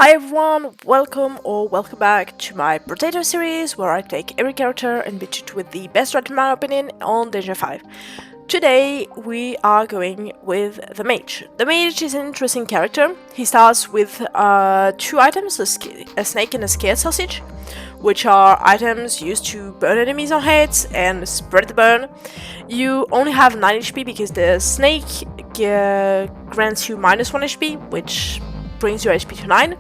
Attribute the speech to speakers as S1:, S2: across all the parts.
S1: Hi everyone, welcome back to my Brotato series where I take every character and beat it with the best right in my opinion on Danger 5. Today we are going with the Mage. The Mage is an interesting character. He starts with two items, a snake and a scared sausage, which are items used to burn enemies on heads and spread the burn. You only have 9 HP because the snake grants you -1 HP, which brings your HP to 9.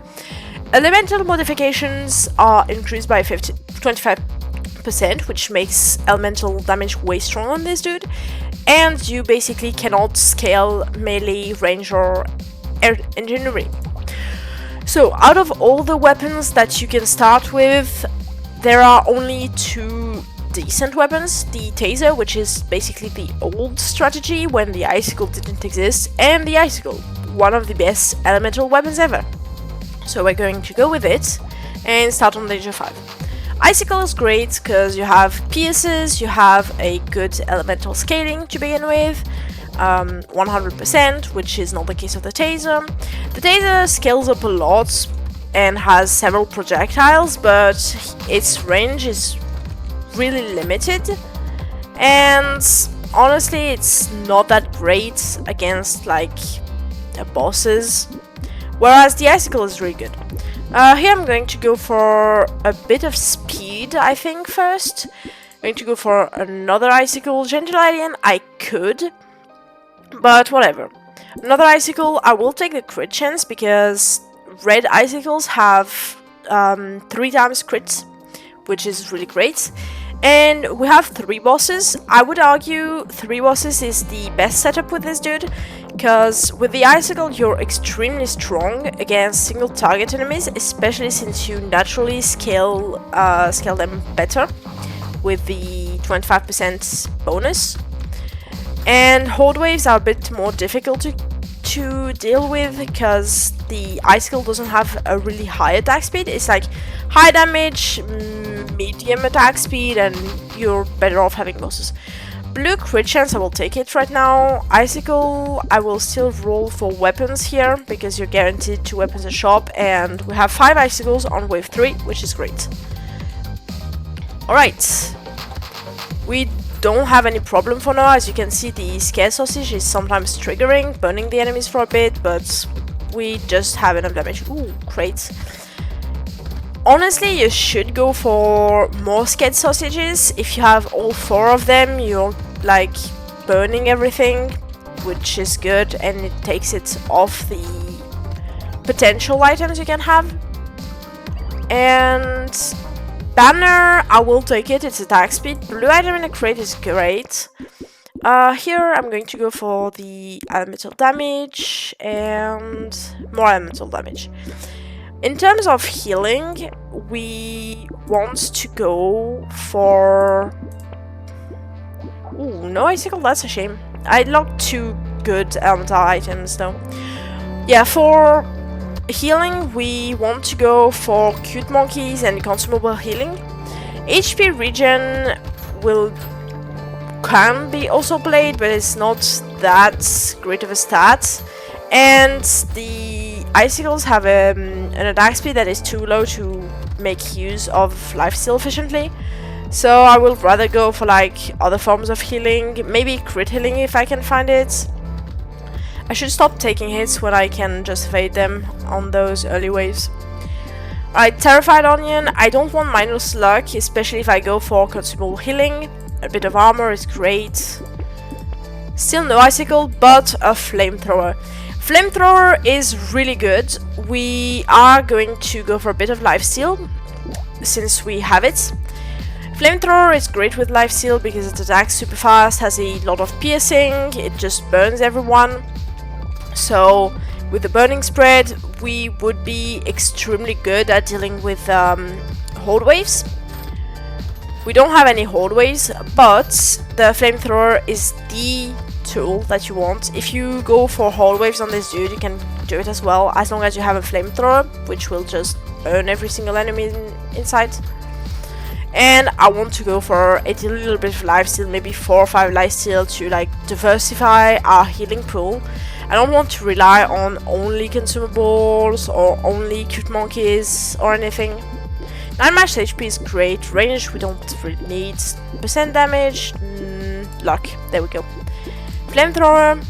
S1: Elemental modifications are increased by 25%, which makes elemental damage way stronger on this dude. And you basically cannot scale melee, range, or engineering. So, out of all the weapons that you can start with, there are only two decent weapons. The taser, which is basically the old strategy when the icicle didn't exist, and the icicle, one of the best elemental weapons ever. So we're going to go with it and start on Danger 5. Icicle is great because you have pierces, you have a good elemental scaling to begin with, 100%, which is not the case of the taser. The taser scales up a lot and has several projectiles, but its range is really limited, and honestly it's not that great against like bosses, whereas the icicle is really good. Here I'm going to go for a bit of speed, I think, first. I'm going to go for another icicle. Gentle Alien, I could, but whatever. Another icicle, I will take the crit chance because red icicles have 3 times crit, which is really great. And we have 3 bosses. I would argue 3 bosses is the best setup with this dude, because with the icicle you're extremely strong against single target enemies, especially since you naturally scale them better with the 25% bonus. And horde waves are a bit more difficult to deal with because the icicle doesn't have a really high attack speed. It's like high damage, medium attack speed, and you're better off having bosses. Blue crit chance, I will take it right now. Icicle, I will still roll for weapons here because you're guaranteed 2 weapons a shop, and we have 5 icicles on wave 3, which is great. Alright, we don't have any problem for now. As you can see, the scare sausage is sometimes triggering, burning the enemies for a bit, but we just have enough damage. Ooh, great. Honestly, you should go for more scared sausages. If you have all 4 of them, you're like burning everything, which is good, and it takes it off the potential items you can have. And banner, I will take it, it's attack speed. Blue item in a crate is great. Here I'm going to go for the elemental damage and more elemental damage. In terms of healing, we want to go for... Ooh, no icicle, that's a shame. I locked 2 good elemental items though. Yeah, for healing, we want to go for cute monkeys and consumable healing. HP regen can be also played, but it's not that great of a stat. And the icicles have an attack speed that is too low to make use of lifesteal efficiently. So I will rather go for like other forms of healing, maybe crit healing if I can find it. I should stop taking hits when I can just evade them on those early waves. Alright, Terrified Onion, I don't want minus luck, especially if I go for consumable healing. A bit of armor is great. Still no icicle, but a flamethrower. Flamethrower is really good. We are going to go for a bit of lifesteal since we have it. Flamethrower is great with lifesteal because it attacks super fast, has a lot of piercing, it just burns everyone. So with the burning spread, we would be extremely good at dealing with horde waves. We don't have any horde waves, but the flamethrower is the tool that you want. If you go for horde waves on this dude, you can do it as well, as long as you have a flamethrower, which will just burn every single enemy inside. And I want to go for a little bit of lifesteal, maybe 4 or 5 lifesteal to like diversify our healing pool. I don't want to rely on only consumables or only cute monkeys or anything. 9 max HP is great. Range we don't really need. Percent damage, luck. There we go. Flamethrower.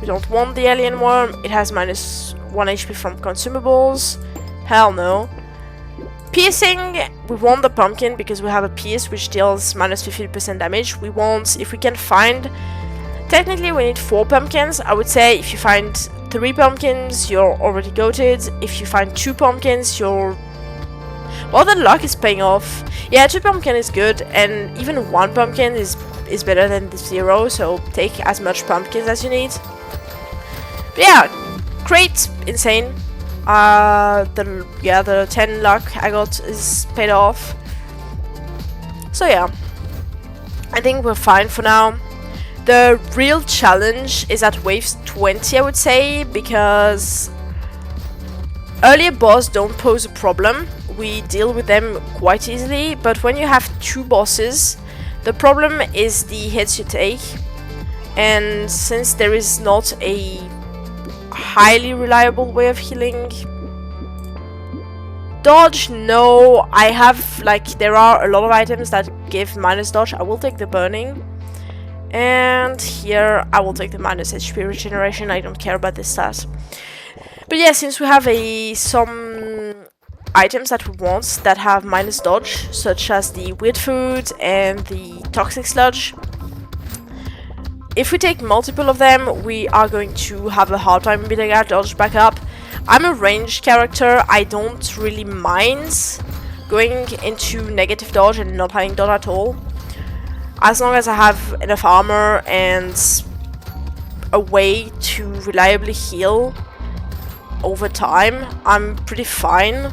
S1: We don't want the alien worm. It has minus 1 HP from consumables. Hell no. Piercing, we want the pumpkin because we have a pierce which deals minus 50% damage. We want, if we can find, technically we need 4 pumpkins. I would say if you find 3 pumpkins, you're already goated. If you find 2 pumpkins, you're... well, the luck is paying off. Yeah, 2 pumpkin is good, and even 1 pumpkin is better than the 0, so take as much pumpkins as you need. But yeah, great, insane. The 10 luck I got is paid off. So yeah, I think we're fine for now. The real challenge is at wave 20, I would say, because earlier boss don't pose a problem. We deal with them quite easily, but when you have 2 bosses, the problem is the hits you take. And since there is not a highly reliable way of healing, dodge, no. I have, like, there are a lot of items that give minus dodge. I will take the burning, and here I will take the minus HP regeneration. I don't care about this stat. But yeah, since we have some items that we want that have minus dodge, such as the weird food and the toxic sludge, if we take multiple of them, we are going to have a hard time building our dodge back up. I'm a ranged character. I don't really mind going into negative dodge and not having dodge at all. As long as I have enough armor and a way to reliably heal over time, I'm pretty fine.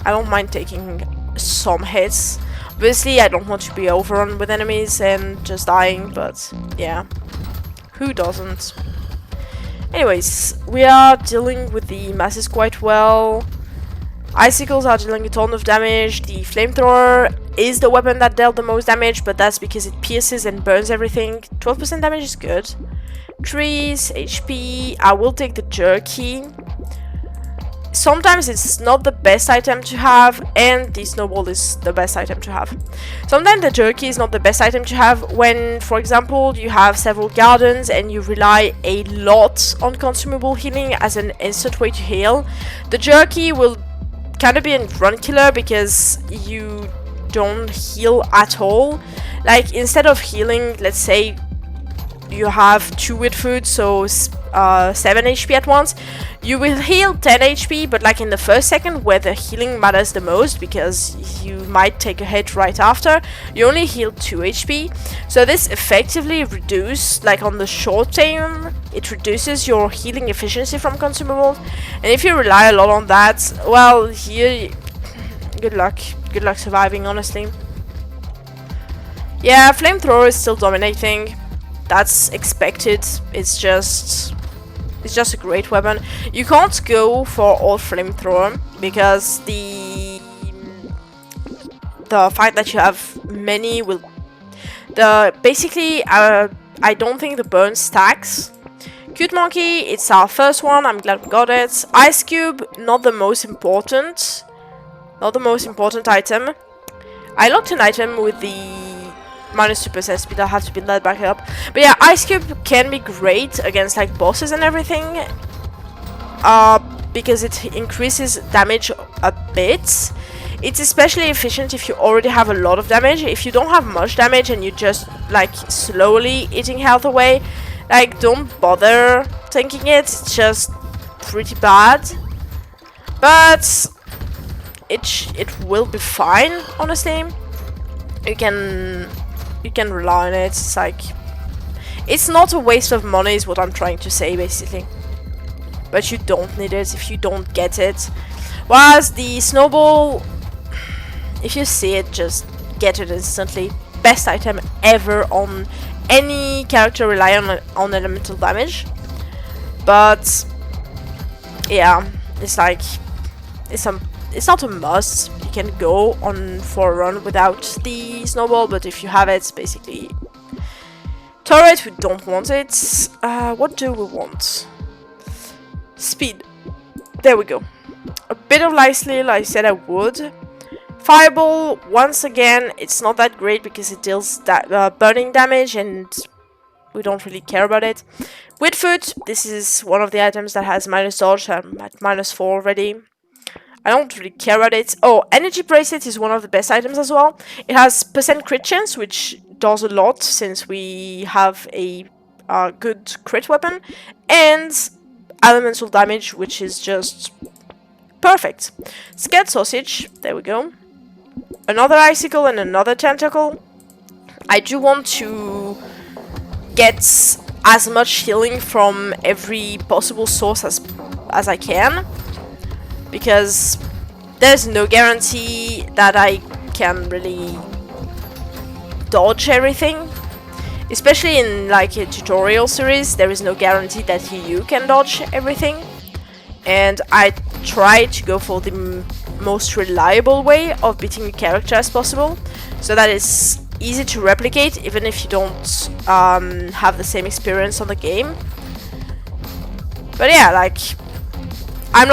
S1: I don't mind taking some hits. Obviously, I don't want to be overrun with enemies and just dying, but yeah. Who doesn't? Anyways, we are dealing with the masses quite well. Icicles are dealing a ton of damage. The flamethrower is the weapon that dealt the most damage, but that's because it pierces and burns everything. 12% damage is good. Trees, HP. I will take the jerky. Sometimes it's not the best item to have, and the snowball is the best item to have. Sometimes the jerky is not the best item to have when, for example, you have several gardens and you rely a lot on consumable healing as an instant way to heal. The jerky will kind of be a run killer because you don't heal at all. Like, instead of healing, let's say you have 2 weird food, so 7 HP at once, you will heal 10 HP, but like in the first second where the healing matters the most, because you might take a hit right after, you only heal 2 HP. So this effectively reduces, like on the short term, it reduces your healing efficiency from consumables. And if you rely a lot on that, well, here, good luck surviving, honestly. Yeah, flamethrower is still dominating. That's expected. It's just a great weapon. You can't go for all flamethrower because the fact that you have many will basically I don't think the burn stacks. Cute monkey, it's our first one. I'm glad we got it. Ice cube, not the most important item. I locked an item with the minus 2% speed. I have to build that back up. But yeah, Ice Cube can be great against like bosses and everything. Because it increases damage a bit. It's especially efficient if you already have a lot of damage. If you don't have much damage and you're just like slowly eating health away, like don't bother tanking it. It's just pretty bad. But it will be fine, honestly. You can rely on it. It's like, it's not a waste of money is what I'm trying to say, basically. But you don't need it if you don't get it. Whereas the snowball, if you see it, just get it instantly. Best item ever on any character relying on elemental damage. But yeah, it's like, it's not a must. You can go on for a run without the snowball, but if you have it, it's basically turret. We don't want it. What do we want? Speed. There we go. A bit of Life Steal, I said I would. Fireball, once again, it's not that great because it deals burning damage and we don't really care about it. Widfoot, this is one of the items that has minus dodge. I'm at -4 already. I don't really care about it. Oh, Energy Bracelet is one of the best items as well. It has % crit chance, which does a lot since we have a good crit weapon. And elemental damage, which is just perfect. Scared Sausage, there we go. Another Icicle and another Tentacle. I do want to get as much healing from every possible source as I can, because there's no guarantee that I can really dodge everything. Especially in like a tutorial series, there is no guarantee that you can dodge everything. And I try to go for the most reliable way of beating a character as possible, so that it's easy to replicate even if you don't have the same experience on the game. But yeah, like I'm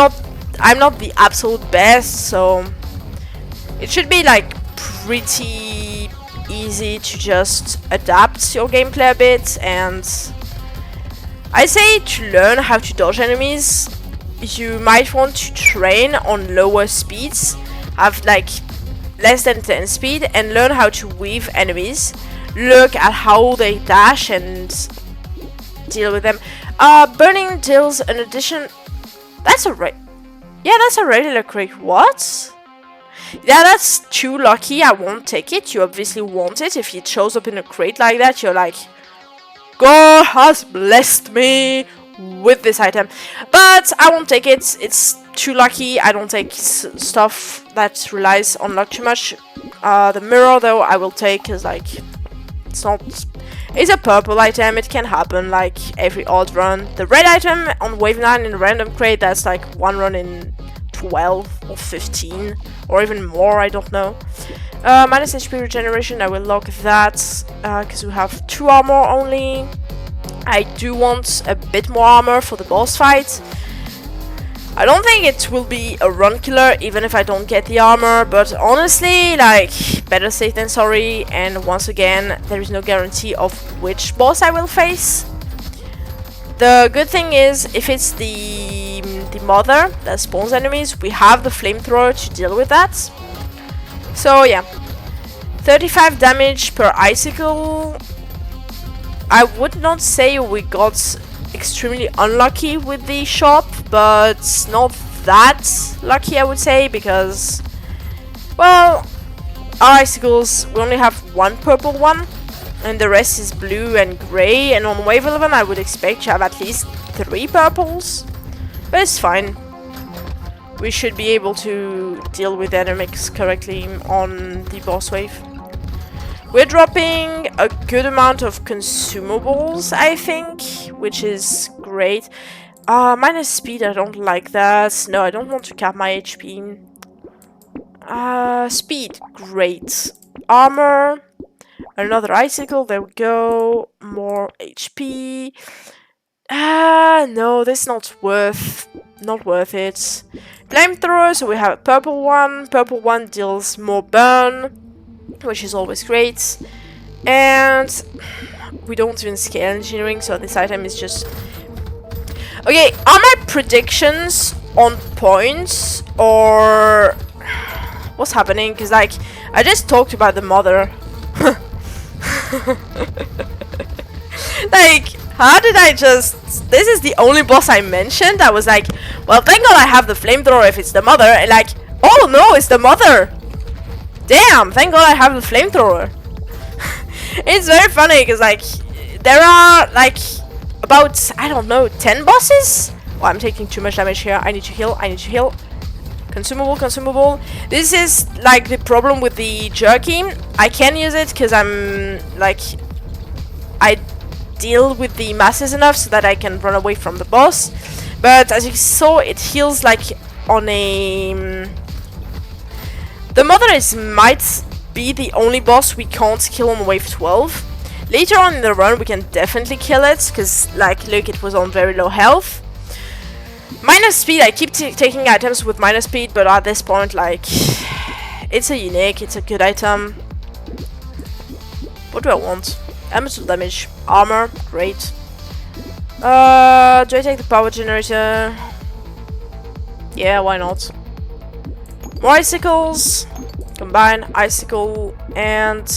S1: not the absolute best, so it should be like pretty easy to just adapt your gameplay a bit. And I say to learn how to dodge enemies, you might want to train on lower speeds, have like less than 10 speed, and learn how to weave enemies. Look at how they dash and deal with them. Burning deals an addition. That's a that's a regular crate. What? Yeah, that's too lucky. I won't take it. You obviously want it. If it shows up in a crate like that, you're like, God has blessed me with this item. But I won't take it. It's too lucky. I don't take stuff that relies on luck too much. The mirror though I will take, because like it's a purple item. It can happen like every odd run. The red item on wave 9 in a random crate, that's like one run in 12 or 15 or even more, I don't know. Minus HP regeneration, I will lock that because we have 2 armor only. I do want a bit more armor for the boss fight. I don't think it will be a run killer even if I don't get the armor, but honestly, like, better safe than sorry. And once again, there is no guarantee of which boss I will face. The good thing is, if it's the mother that spawns enemies, we have the flamethrower to deal with that. So yeah, 35 damage per icicle. I would not say we got extremely unlucky with the shop, but not that lucky, I would say, because, well, our icicles, we only have 1 purple one, and the rest is blue and grey, and on wave 11 I would expect to have at least 3 purples, but it's fine. We should be able to deal with enemies correctly on the boss wave. We're dropping a good amount of consumables, I think, which is great. Minus speed, I don't like that. No, I don't want to cap my HP. Speed, great. Armor, another icicle, there we go. More HP. No, this is not worth it. Flamethrower, so we have a purple one. Purple one deals more burn, which is always great. And we don't even scale engineering, so this item is just... Okay, are my predictions on point, or what's happening? Because, like, I just talked about the mother. Like, how did I just... This is the only boss I mentioned. I was like, well, thank God I have the flamethrower if it's the mother. And like, oh no, it's the mother. Damn, thank God I have the flamethrower. It's very funny because, like, there are like about, I don't know, 10 bosses. Oh, I'm taking too much damage here. I need to heal. Consumable. This is like the problem with the jerky. I can use it because I'm like, I deal with the masses enough so that I can run away from the boss. But as you saw, it heals like on a... The mother might be the only boss we can't kill on wave 12. Later on in the run we can definitely kill it, because, like, look, it was on very low health. Minus speed, I keep taking items with minus speed, but at this point, like, it's a unique, it's a good item. What do I want? Elemental damage, armor, great. Do I take the power generator? Yeah, why not? More icicles. Combine icicle and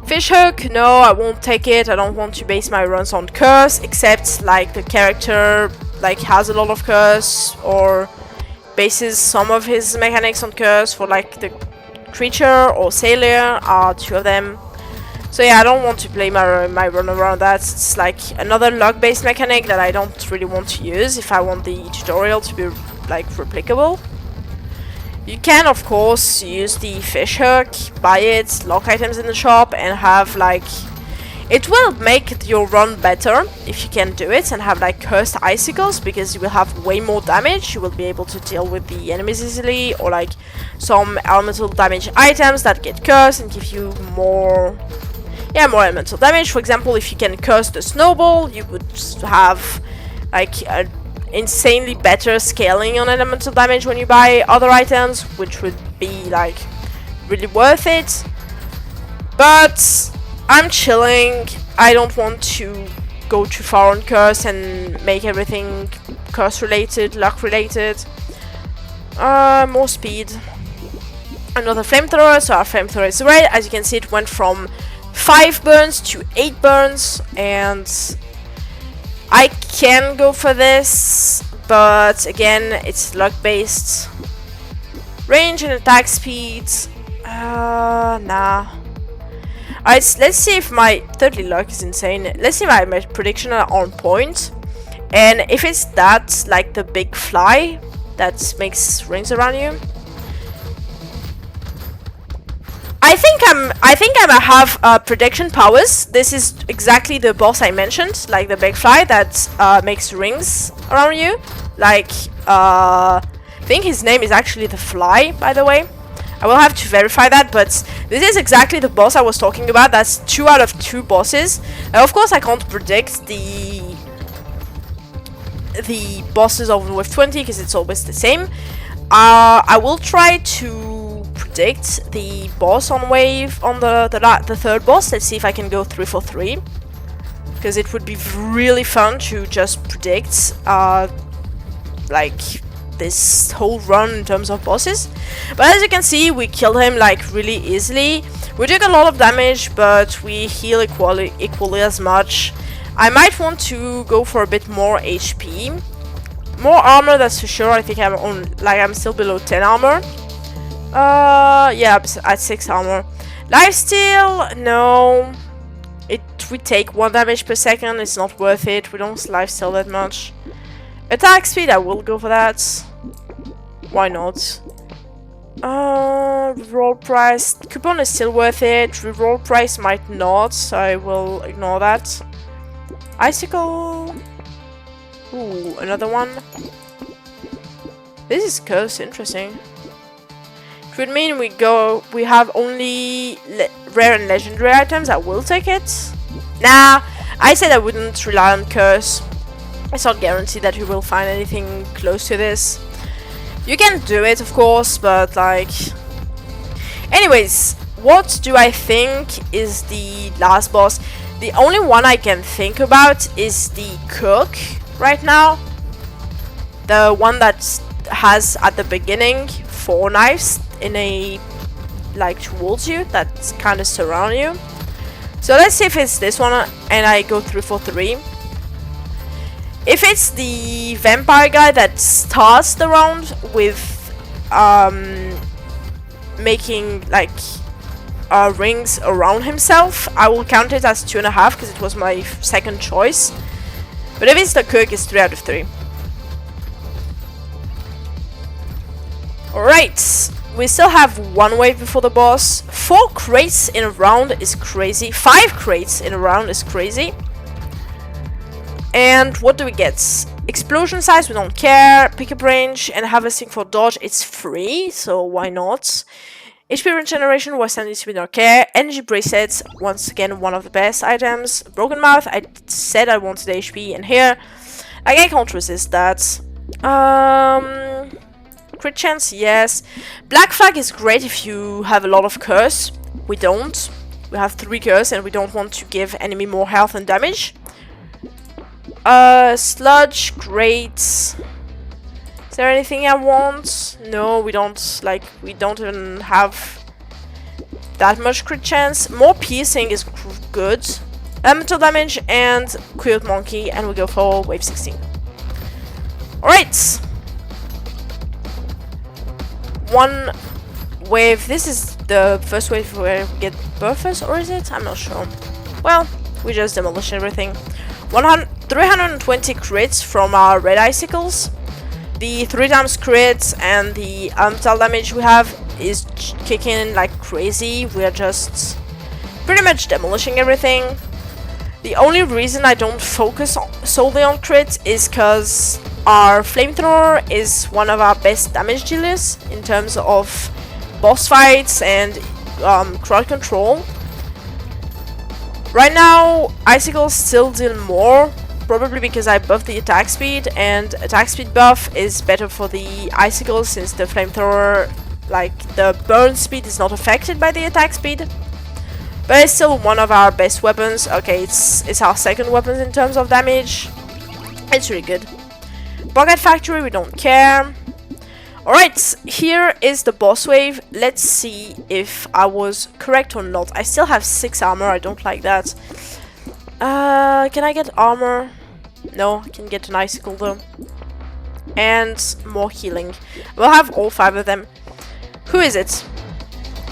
S1: fish hook. No, I won't take it. I don't want to base my runs on curse, except like the character like has a lot of curse or bases some of his mechanics on curse. For like the creature or sailor are two of them. So yeah, I don't want to play my run around that. It's like another luck-based mechanic that I don't really want to use if I want the tutorial to be like replicable. You can of course use the fish hook, buy it, lock items in the shop, and have like, it will make your run better if you can do it and have like cursed icicles, because you will have way more damage. You will be able to deal with the enemies easily, or like some elemental damage items that get cursed and give you more elemental damage. For example, if you can curse the snowball, you would have like a insanely better scaling on elemental damage when you buy other items, which would be like really worth it. But I'm chilling. I don't want to go too far on curse and make everything curse related, luck related. More speed. Another flamethrower. So our flamethrower is red. As you can see, it went from 5 burns to 8 burns, and I can go for this, but again, it's luck based. Range and attack speed. Nah. Alright, let's see if my 30 luck is insane. Let's see if my prediction are on point. And if it's that, like the big fly that makes rings around you, I think I might have prediction powers. This is exactly the boss I mentioned, like the big fly that makes rings around you. Like, I think his name is actually the Fly, by the way. I will have to verify that, but this is exactly the boss I was talking about. That's 2 out of 2 bosses. Now, of course, I can't predict the bosses of Wave 20 because it's always the same. I will try to predict the boss on wave on the third boss. Let's see if I can go 3 for 3, because it would be really fun to just predict like this whole run in terms of bosses. But as you can see, we killed him like really easily. We took a lot of damage, but we heal equally as much. I might want to go for a bit more HP, more armor, that's for sure. I think I'm still below 10 armor. Yeah, at 6 armor. Lifesteal, no. We take 1 damage per second. It's not worth it. We don't lifesteal that much. Attack speed, I will go for that. Why not? Reroll price. Coupon is still worth it. Reroll price might not, so I will ignore that. Icicle. Ooh, another one. This is curse, interesting. It would mean we have only rare and legendary items. I will take it. Nah, I said I wouldn't rely on curse. It's not guaranteed that we will find anything close to this. You can do it, of course, but like... Anyways, what do I think is the last boss? The only one I can think about is the cook right now. The one that has at the beginning 4 knives in a like towards you that kind of surround you. So let's see if it's this one and I go 3 for 3. If it's the vampire guy that starts the round with making like rings around himself, I will count it as 2.5 because it was my second choice. But if it's the cook, it's 3 out of 3. Alright, we still have 1 wave before the boss. 4 crates in a round is crazy. 5 crates in a round is crazy. And what do we get? Explosion size, we don't care. Pickup range and harvesting for dodge, it's free, so why not? HP regeneration, West Indies, we don't care. Energy bracelets, once again, one of the best items. Broken mouth, I said I wanted HP in here. Like, I can't resist that. Crit chance, yes. Black flag is great if you have a lot of curse. We don't. We have 3 curse and we don't want to give enemy more health and damage. Sludge, great. Is there anything I want? No, we don't. Like, we don't even have that much crit chance. More piercing is good. Elemental damage and Quilt Monkey, and we go for wave 16. Alright. One wave. This is the first wave where we get buffers, or is it? I'm not sure. Well, we just demolish everything. 320 crits from our red icicles. The 3 times crits and the elemental damage we have is kicking like crazy. We're just pretty much demolishing everything. The only reason I don't focus solely on crits is because our flamethrower is one of our best damage dealers in terms of boss fights and crowd control. Right now, icicles still deal more, probably because I buffed the attack speed, and attack speed buff is better for the icicles since the flamethrower, like the burn speed, is not affected by the attack speed. But it's still one of our best weapons. Okay, it's our second weapon in terms of damage. It's really good. Pocket Factory, we don't care. Alright, here is the boss wave. Let's see if I was correct or not. I still have 6 armor, I don't like that. Can I get armor? No, I can get an icicle though. And more healing. We'll have all 5 of them. Who is it?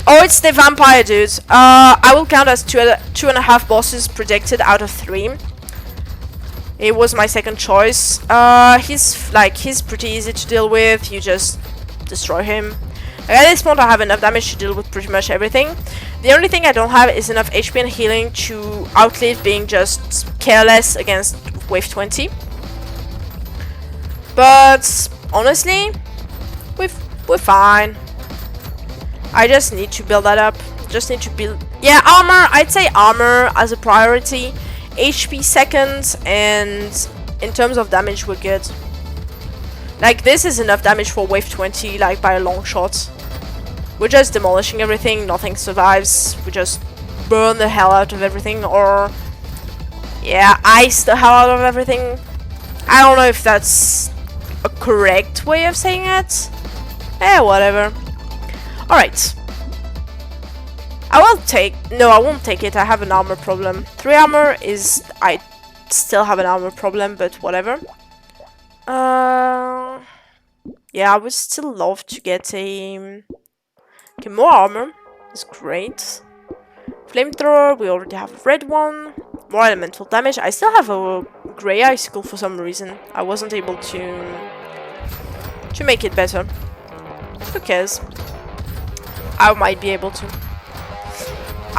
S1: Oh, it's the vampire dude. I will count as 2.5 bosses predicted out of 3. It was my second choice. He's pretty easy to deal with. You just destroy him. At this point, I have enough damage to deal with pretty much everything. The only thing I don't have is enough HP and healing to outlive being just careless against wave 20. But honestly, we're fine. I just need to build that up. Just need to build. Yeah, armor. I'd say armor as a priority. HP second, and in terms of damage we're good. Like, this is enough damage for wave 20, like by a long shot. We're just demolishing everything, nothing survives. We just burn the hell out of everything, or yeah, ice the hell out of everything. I don't know if that's a correct way of saying it. Whatever. Alright. I won't take it. I have an armor problem. 3 armor is... I still have an armor problem, but whatever. Yeah, I would still love to get a... Okay, more armor. It's great. Flamethrower, we already have a red one. More elemental damage. I still have a grey icicle for some reason. I wasn't able to make it better. Who cares? I might be able to.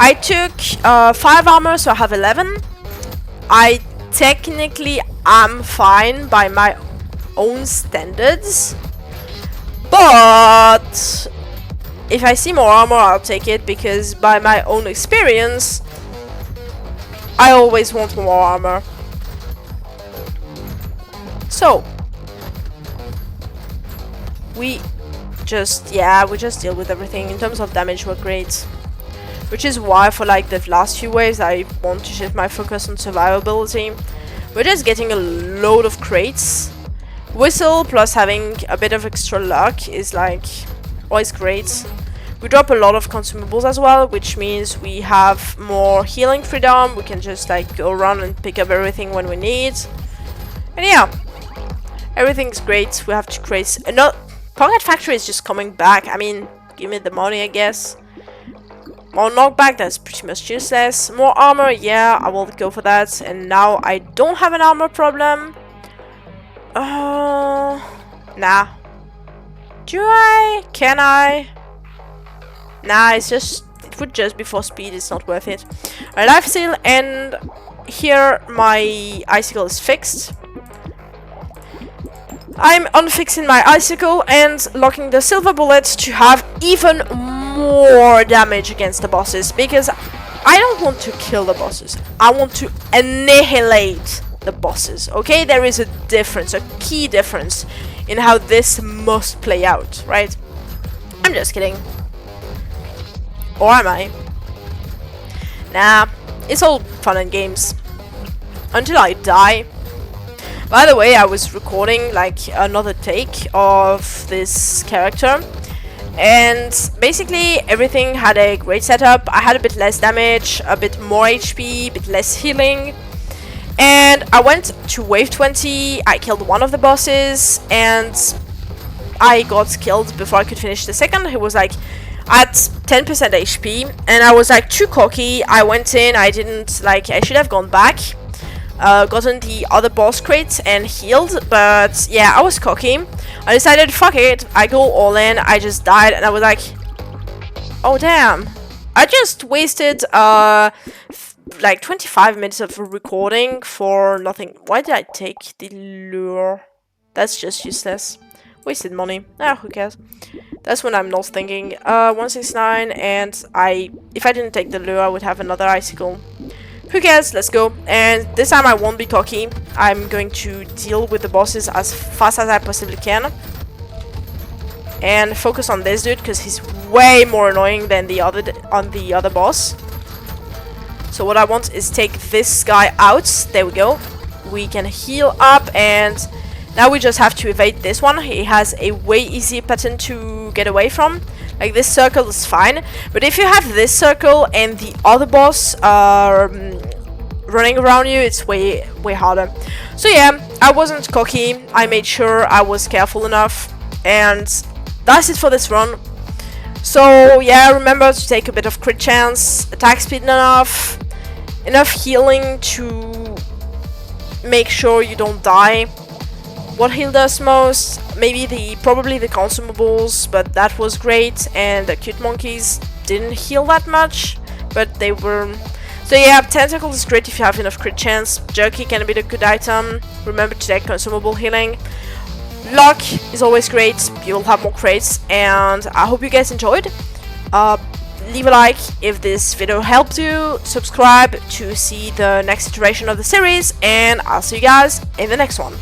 S1: I took 5 armor, so I have 11. I technically am fine by my own standards. But if I see more armor, I'll take it, because by my own experience, I always want more armor. So, we just deal with everything. In terms of damage, we're great. Which is why for like the last few waves, I want to shift my focus on survivability. We're just getting a load of crates. Whistle plus having a bit of extra luck is like always great. We drop a lot of consumables as well, which means we have more healing freedom. We can just like go around and pick up everything when we need. And yeah, everything's great. We have to create another. Pocket Factory is just coming back. I mean, give me the money, I guess. More knockback, that's pretty much useless. More armor, yeah, I will go for that. And now I don't have an armor problem. Nah. Do I? Can I? Nah, it would just be for speed, it's not worth it. A life steal, and here my icicle is fixed. I'm unfixing my icicle and locking the silver bullet to have even more damage against the bosses, because I don't want to kill the bosses. I want to annihilate the bosses, okay? There is a difference, a key difference in how this must play out, right? I'm just kidding. Or am I? Nah, it's all fun and games. Until I die. By the way, I was recording like another take of this character, and basically everything had a great setup. I had a bit less damage, a bit more HP, a bit less healing, and I went to wave 20, I killed one of the bosses, and I got killed before I could finish the second. He was like at 10% HP, and I was like too cocky. I went in, I didn't like, I should have gone back, gotten the other boss crate and healed, but yeah, I was cocky. I decided, fuck it, I go all in. I just died, and I was like, oh damn, I just wasted like 25 minutes of recording for nothing. Why did I take the lure? That's just useless. Wasted money. Ah, who cares? That's when I'm not thinking. 169, and if I didn't take the lure, I would have another icicle. Who cares? Let's go. And this time I won't be cocky. I'm going to deal with the bosses as fast as I possibly can. And focus on this dude, because he's way more annoying than the other boss. So what I want is take this guy out. There we go. We can heal up, and now we just have to evade this one. He has a way easier pattern to get away from. Like, this circle is fine, but if you have this circle and the other boss running around you, it's way harder. So yeah, I wasn't cocky. I made sure I was careful enough, and that's it for this run. So yeah, remember to take a bit of crit chance, attack speed enough healing to make sure you don't die. What healed us most? Maybe probably the consumables, but that was great. And the cute monkeys didn't heal that much, but they were. So yeah, tentacle is great if you have enough crit chance. Jerky can be a good item. Remember to take consumable healing. Luck is always great. You'll have more crates, and I hope you guys enjoyed. Leave a like if this video helped you. Subscribe to see the next iteration of the series, and I'll see you guys in the next one.